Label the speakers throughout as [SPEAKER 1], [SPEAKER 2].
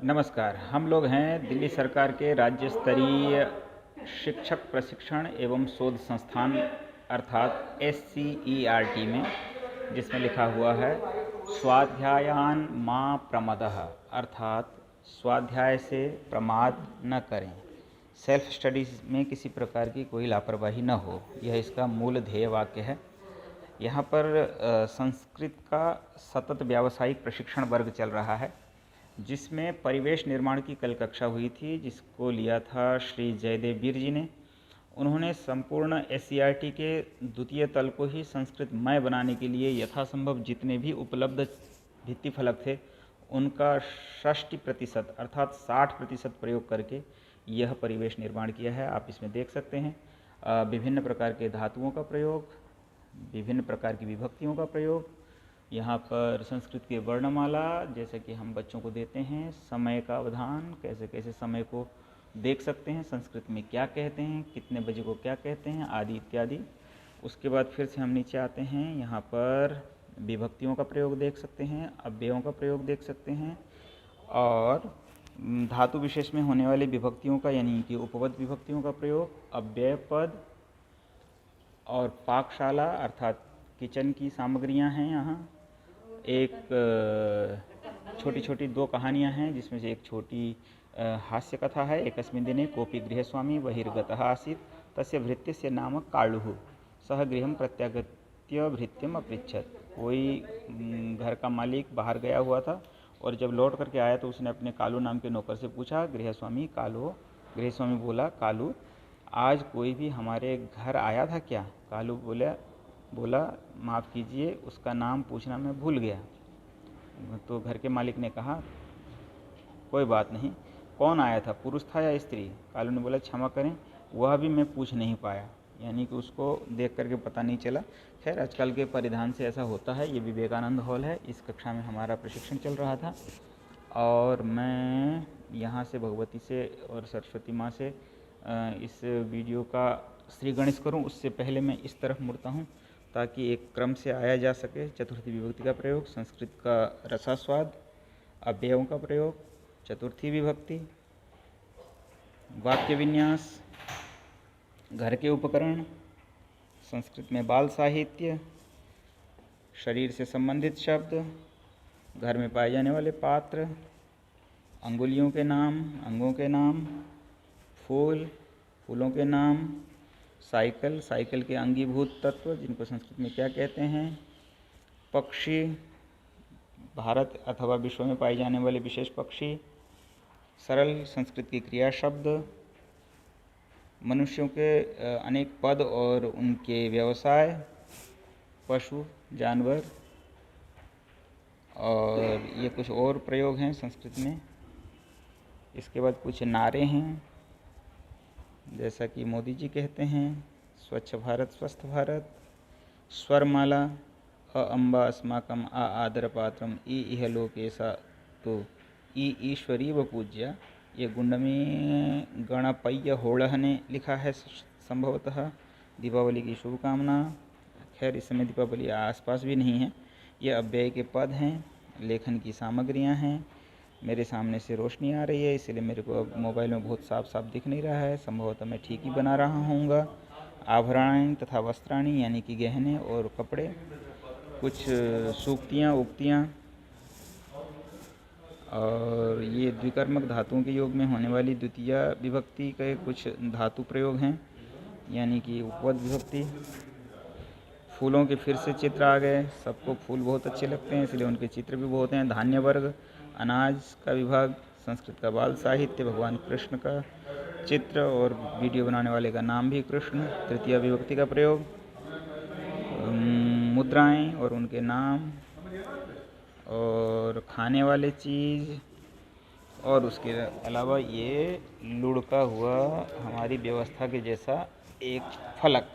[SPEAKER 1] नमस्कार। हम लोग हैं दिल्ली सरकार के राज्य स्तरीय शिक्षक प्रशिक्षण एवं शोध संस्थान अर्थात SCERT में, जिसमें लिखा हुआ है स्वाध्यायान मा प्रमदः, अर्थात स्वाध्याय से प्रमाद न करें, सेल्फ स्टडीज़ में किसी प्रकार की कोई लापरवाही न हो। यह इसका मूल ध्येय वाक्य है। यहाँ पर संस्कृत का सतत व्यावसायिक प्रशिक्षण वर्ग चल रहा है, जिसमें परिवेश निर्माण की कल कक्षा हुई थी, जिसको लिया था श्री जयदेव वीर जी ने। उन्होंने संपूर्ण SCERT के द्वितीय तल को ही संस्कृतमय बनाने के लिए यथासंभव जितने भी उपलब्ध भित्ति फलक थे उनका 60% अर्थात 60% प्रयोग करके यह परिवेश निर्माण किया है। आप इसमें देख सकते हैं विभिन्न प्रकार के धातुओं का प्रयोग, विभिन्न प्रकार की विभक्तियों का प्रयोग, यहाँ पर संस्कृत की वर्णमाला जैसे कि हम बच्चों को देते हैं, समय का अवधान, कैसे कैसे समय को देख सकते हैं, संस्कृत में क्या कहते हैं, कितने बजे को क्या कहते हैं, आदि इत्यादि। उसके बाद फिर से हम नीचे आते हैं, यहाँ पर विभक्तियों का प्रयोग देख सकते हैं, अव्ययों का प्रयोग देख सकते हैं, और धातु विशेष में होने वाली विभक्तियों का यानी कि उपपद विभक्तियों का प्रयोग, अव्यय पद और पाकशाला अर्थात किचन की सामग्रियां हैं। यहाँ एक छोटी छोटी 2 कहानियां हैं, जिसमें से एक छोटी हास्य कथा है। एकस्मिन् दिने कोपी गृहस्वामी बहिर्गतः आसीत् तस्य भृत्यस्य नाम कालुः सह गृहं प्रत्यागत्य भृत्यम अपृच्छत्। कोई घर का मालिक बाहर गया हुआ था और जब लौट करके आया तो उसने अपने कालू नाम के नौकर से पूछा, गृहस्वामी कालू। गृहस्वामी बोला, कालू आज कोई भी हमारे घर आया था क्या? कालू बोला माफ़ कीजिए, उसका नाम पूछना मैं भूल गया। तो घर के मालिक ने कहा कोई बात नहीं, कौन आया था, पुरुष था या स्त्री? कालू ने बोला क्षमा करें, वह भी मैं पूछ नहीं पाया, यानी कि उसको देख करके पता नहीं चला। खैर, आजकल के परिधान से ऐसा होता है। ये विवेकानंद हॉल है, इस कक्षा में हमारा प्रशिक्षण चल रहा था और मैं यहाँ से भगवती से और सरस्वती माँ से इस वीडियो का श्री गणेश करूँ, उससे पहले मैं इस तरफ मुड़ता हूँ ताकि एक क्रम से आया जा सके। चतुर्थी विभक्ति का प्रयोग, संस्कृत का रसास्वाद, अव्ययों का प्रयोग, चतुर्थी विभक्ति, वाक्य विन्यास, घर के उपकरण, संस्कृत में बाल साहित्य, शरीर से संबंधित शब्द, घर में पाए जाने वाले पात्र, अंगुलियों के नाम, अंगों के नाम, फूल, फूलों के नाम, साइकिल, साइकिल के अंगीभूत तत्व जिनको संस्कृत में क्या कहते हैं, पक्षी, भारत अथवा विश्व में पाए जाने वाले विशेष पक्षी, सरल संस्कृत की क्रिया शब्द, मनुष्यों के अनेक पद और उनके व्यवसाय, पशु, जानवर, और ये कुछ और प्रयोग हैं संस्कृत में। इसके बाद कुछ नारे हैं, जैसा कि मोदी जी कहते हैं, स्वच्छ भारत स्वस्थ भारत, स्वरमाला, अम्बा अस्माकम आदर पात्रम इह लोकेशा तो ईश्वरीव पूज्या। ये गुंडमी गणपय्य होड़ह ने लिखा है, संभवतः दीपावली की शुभकामना। खैर, इस समय दीपावली आसपास भी नहीं है। ये अव्यय के पद हैं, लेखन की सामग्रियां हैं। मेरे सामने से रोशनी आ रही है, इसलिए मेरे को अब मोबाइल में बहुत साफ साफ दिख नहीं रहा है, संभवतः मैं ठीक ही बना रहा हूँगा। आभरणानि तथा वस्त्राणि यानी कि गहने और कपड़े, कुछ सूक्तियाँ, उक्तियाँ, और ये द्विकर्मक धातुओं के योग में होने वाली द्वितीय विभक्ति के कुछ धातु प्रयोग हैं, यानी कि उपपद विभक्ति। फूलों के फिर से चित्र आ गए, सबको फूल बहुत अच्छे लगते हैं, इसलिए उनके चित्र भी बहुत हैं। धान्य वर्ग, अनाज का विभाग, संस्कृत का बाल साहित्य, भगवान कृष्ण का चित्र और वीडियो बनाने वाले का नाम भी कृष्ण। तृतीय विभक्ति का प्रयोग, मुद्राएं और उनके नाम, और खाने वाले चीज़, और उसके अलावा ये लुढ़का हुआ हमारी व्यवस्था के जैसा एक फलक।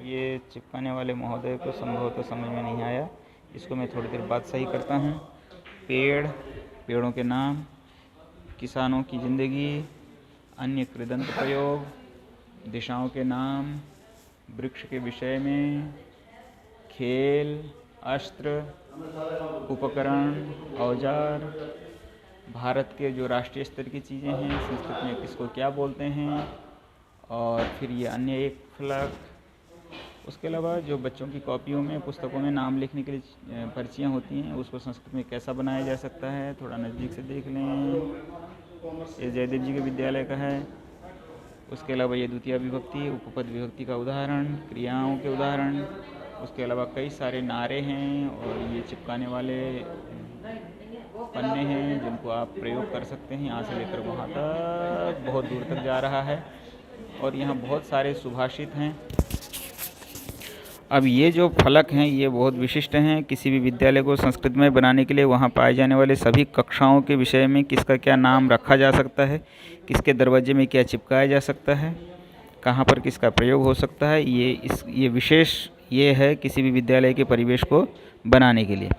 [SPEAKER 1] ये चिपकाने वाले महोदय को संभवतः समझ में नहीं आया, इसको मैं थोड़ी देर बाद सही करता हूँ। पेड़, पेड़ों के नाम, किसानों की ज़िंदगी, अन्य कृदंत प्रयोग, दिशाओं के नाम, वृक्ष के विषय में, खेल, अस्त्र, उपकरण, औजार, भारत के जो राष्ट्रीय स्तर की चीज़ें हैं संस्कृत में किसको क्या बोलते हैं, और फिर ये अन्य एक फलक। उसके अलावा जो बच्चों की कॉपियों में पुस्तकों में नाम लिखने के लिए पर्चियाँ होती हैं, उसको संस्कृत में कैसा बनाया जा सकता है, थोड़ा नज़दीक से देख लें। ये जयदेव जी के विद्यालय का है। उसके अलावा ये द्वितीय विभक्ति, उपपद विभक्ति का उदाहरण, क्रियाओं के उदाहरण। उसके अलावा कई सारे नारे हैं और ये चिपकाने वाले पन्ने हैं जिनको आप प्रयोग कर सकते हैं। यहाँ से लेकर वहाँ तक बहुत दूर तक जा रहा है और यहाँ बहुत सारे सुभाषित हैं। अब ये जो फलक हैं ये बहुत विशिष्ट हैं। किसी भी विद्यालय को संस्कृत में बनाने के लिए वहाँ पाए जाने वाले सभी कक्षाओं के विषय में किसका क्या नाम रखा जा सकता है, किसके दरवाजे में क्या चिपकाया जा सकता है, कहाँ पर किसका प्रयोग हो सकता है, ये विशेष ये है किसी भी विद्यालय के परिवेश को बनाने के लिए।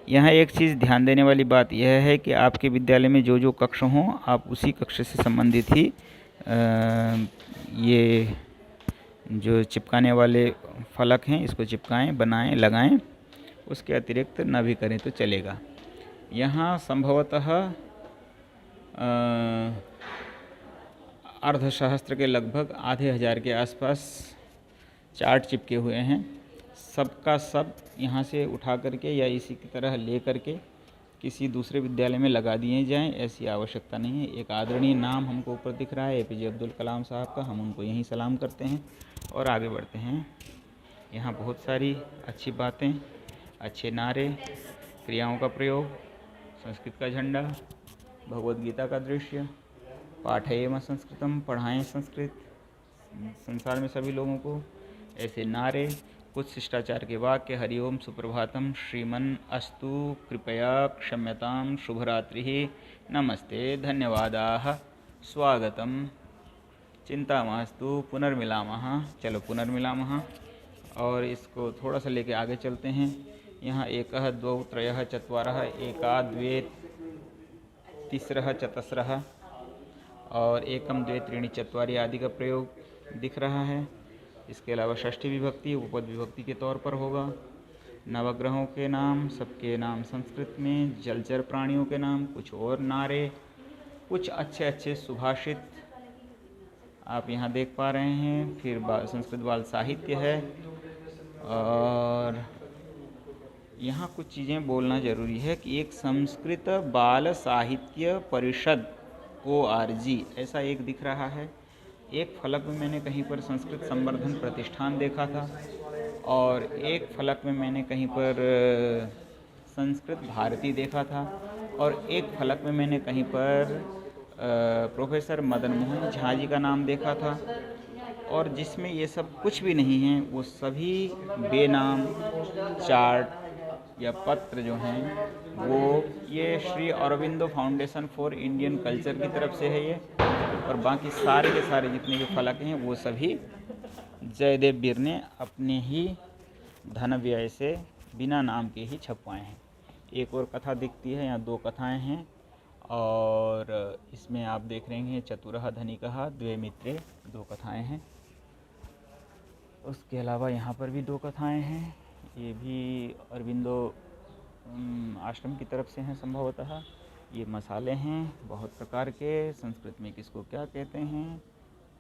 [SPEAKER 1] यहाँ एक चीज़ ध्यान देने वाली बात यह है कि आपके विद्यालय में जो जो कक्ष हों आप उसी कक्ष से संबंधित ही ये जो चिपकाने वाले फलक हैं इसको चिपकाएं, बनाएं, लगाएं। उसके अतिरिक्त न भी करें तो चलेगा। यहाँ संभवतः अर्धसहस्त्र के लगभग आधे हज़ार के आसपास चार्ट चिपके हुए हैं। सबका सब यहाँ से उठा करके या इसी की तरह ले करके किसी दूसरे विद्यालय में लगा दिए जाएं, ऐसी आवश्यकता नहीं है। एक आदरणीय नाम हमको ऊपर दिख रहा है APJ अब्दुल कलाम साहब का, हम उनको यहीं सलाम करते हैं और आगे बढ़ते हैं। यहाँ बहुत सारी अच्छी बातें, अच्छे नारे, क्रियाओं का प्रयोग, संस्कृत का झंडा, भगवद गीता का दृश्य, पाठयेम संस्कृतम, पढ़ाएं संस्कृत संसार में सभी लोगों को, ऐसे नारे, कुछ शिष्टाचार के वाक्य, हरिओम, सुप्रभातम, श्रीमन अस्तु, कृपया क्षम्यताम, शुभरात्रि, नमस्ते, धन्यवादाः, स्वागतम, चिंता मास्तु, पुनर्मिलामः। चलो पुनर्मिलामः। और इसको थोड़ा सा लेके आगे चलते हैं। यहाँ एकः द्वौ त्रयः चत्वारः, एका द्वे तीसरः चतस्रः और एकम द्वे त्रीणि चत्वारि आदि का प्रयोग दिख रहा है। इसके अलावा षष्ठी विभक्ति उपपद विभक्ति के तौर पर होगा। नवग्रहों के नाम, सबके नाम संस्कृत में, जलचर प्राणियों के नाम, कुछ और नारे, कुछ अच्छे अच्छे सुभाषित आप यहाँ देख पा रहे हैं। फिर संस्कृत बाल साहित्य है और यहाँ कुछ चीज़ें बोलना ज़रूरी है कि एक संस्कृत बाल साहित्य परिषद ORG ऐसा एक दिख रहा है। एक फलक में मैंने कहीं पर संस्कृत संवर्धन प्रतिष्ठान देखा था और एक फलक में मैंने कहीं पर संस्कृत भारती देखा था और एक फलक में मैंने कहीं पर प्रोफेसर मदन मोहन झा जी का नाम देखा था। और जिसमें ये सब कुछ भी नहीं है, वो सभी बेनाम चार्ट या पत्र जो हैं वो ये Shri Aurobindo foundation for Indian culture की तरफ से है ये, और बाकी सारे के सारे जितने भी फलक हैं वो सभी जयदेव वीर ने अपने ही धन व्यय से बिना नाम के ही छपवाए हैं। एक और कथा दिखती है, यहाँ दो कथाएं हैं और इसमें आप देख रहे हैं चतुरः धनिकः द्वे मित्रे, दो कथाएं हैं। उसके अलावा यहाँ पर भी दो कथाएं हैं, ये भी अरविंदो आश्रम की तरफ से हैं संभवतः। ये मसाले हैं बहुत प्रकार के, संस्कृत में किसको क्या कहते हैं,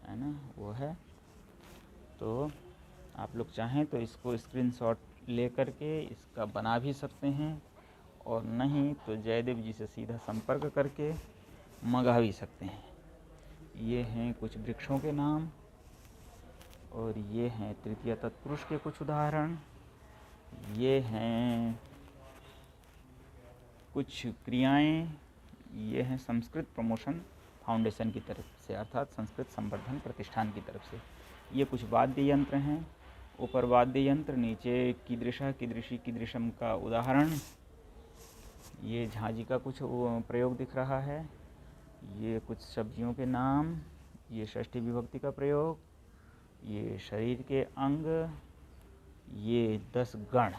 [SPEAKER 1] है ना, वो है। तो आप लोग चाहें तो इसको स्क्रीनशॉट ले करके इसका बना भी सकते हैं और नहीं तो जयदेव जी से सीधा संपर्क करके मंगा भी सकते हैं। ये हैं कुछ वृक्षों के नाम और ये हैं तृतीय तत्पुरुष के कुछ उदाहरण, ये हैं कुछ क्रियाएं, ये हैं संस्कृत प्रमोशन फाउंडेशन की तरफ से अर्थात संस्कृत संवर्धन प्रतिष्ठान की तरफ से। ये कुछ वाद्य यंत्र हैं, ऊपर वाद्य यंत्र, नीचे कीदृशः कीदृशी कीदृशम का उदाहरण। ये झांझी का कुछ प्रयोग दिख रहा है, ये कुछ सब्जियों के नाम, ये षष्ठी विभक्ति का प्रयोग, ये शरीर के अंग, ये 10 गण,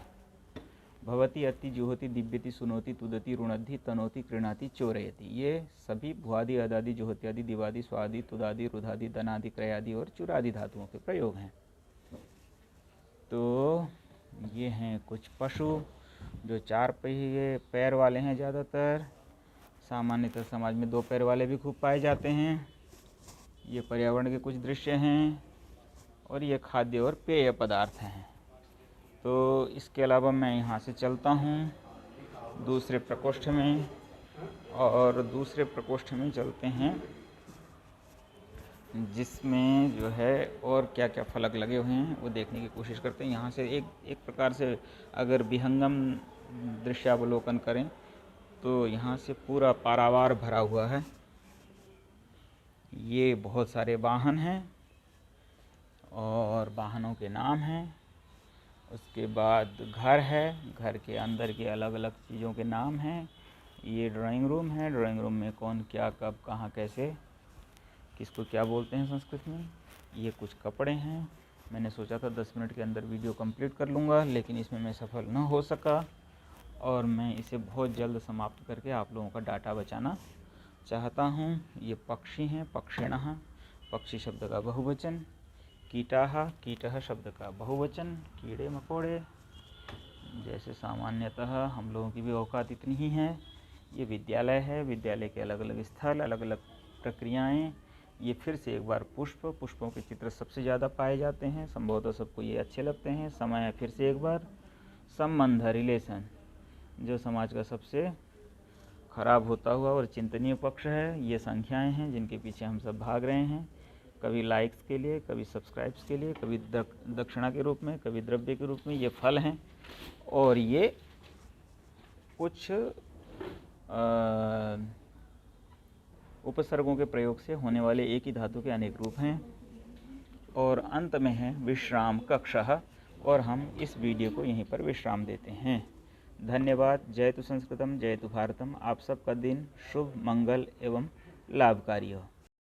[SPEAKER 1] भवति अति जुहोति दिव्यति सुनोति तुदति रुणद्धि तनोति कृणाति चोरयति। ये सभी भुआदि अदादि जुहोत्यादि दिवादि स्वादि तुदादि रुधादि दनादि क्रयादि और चुरादि धातुओं के प्रयोग हैं। तो ये हैं कुछ पशु जो 4 पहिए पैर वाले हैं। ज़्यादातर सामान्यतः समाज में 2 पैर वाले भी खूब पाए जाते हैं। ये पर्यावरण के कुछ दृश्य हैं और ये खाद्य और पेय पदार्थ हैं। तो इसके अलावा मैं यहाँ से चलता हूँ दूसरे प्रकोष्ठ में, और दूसरे प्रकोष्ठ में चलते हैं जिसमें जो है और क्या क्या फलक लगे हुए हैं वो देखने की कोशिश करते हैं। यहाँ से एक प्रकार से अगर विहंगम दृश्यावलोकन करें तो यहाँ से पूरा पारावार भरा हुआ है। ये बहुत सारे वाहन हैं और वाहनों के नाम हैं। उसके बाद घर है, घर के अंदर के अलग अलग चीज़ों के नाम हैं। ये ड्राइंग रूम है, ड्राइंग रूम में कौन क्या कब कहाँ कैसे किसको क्या बोलते हैं संस्कृत में। ये कुछ कपड़े हैं। मैंने सोचा था 10 मिनट के अंदर वीडियो कंप्लीट कर लूँगा, लेकिन इसमें मैं सफल न हो सका और मैं इसे बहुत जल्द समाप्त करके आप लोगों का डाटा बचाना चाहता हूँ। ये पक्षी हैं, पक्षिणः, पक्षी शब्द का बहुवचन, कीटाः, कीटः शब्द का बहुवचन, कीड़े मकोड़े। जैसे सामान्यतः हम लोगों की भी औकात इतनी ही है। ये विद्यालय है, विद्यालय के अलग अलग स्थल, अलग अलग प्रक्रियाएं। ये फिर से एक बार पुष्पों के चित्र सबसे ज़्यादा पाए जाते हैं, संभवतः सबको ये अच्छे लगते हैं। समय फिर से एक बार, संबंध, रिलेशन, जो समाज का सबसे खराब होता हुआ और चिंतनीय पक्ष है। ये संख्याएं हैं जिनके पीछे हम सब भाग रहे हैं, कभी लाइक्स के लिए, कभी सब्सक्राइब्स के लिए, कभी दक्षिणा के रूप में, कभी द्रव्य के रूप में। ये फल हैं और ये कुछ उपसर्गों के प्रयोग से होने वाले एक ही धातु के अनेक रूप हैं। और अंत में है विश्राम कक्षः, और हम इस वीडियो को यहीं पर विश्राम देते हैं। धन्यवाद। जयतु संस्कृतम, जयतु भारतम। आप सबका दिन शुभ, मंगल एवं लाभकारी हो।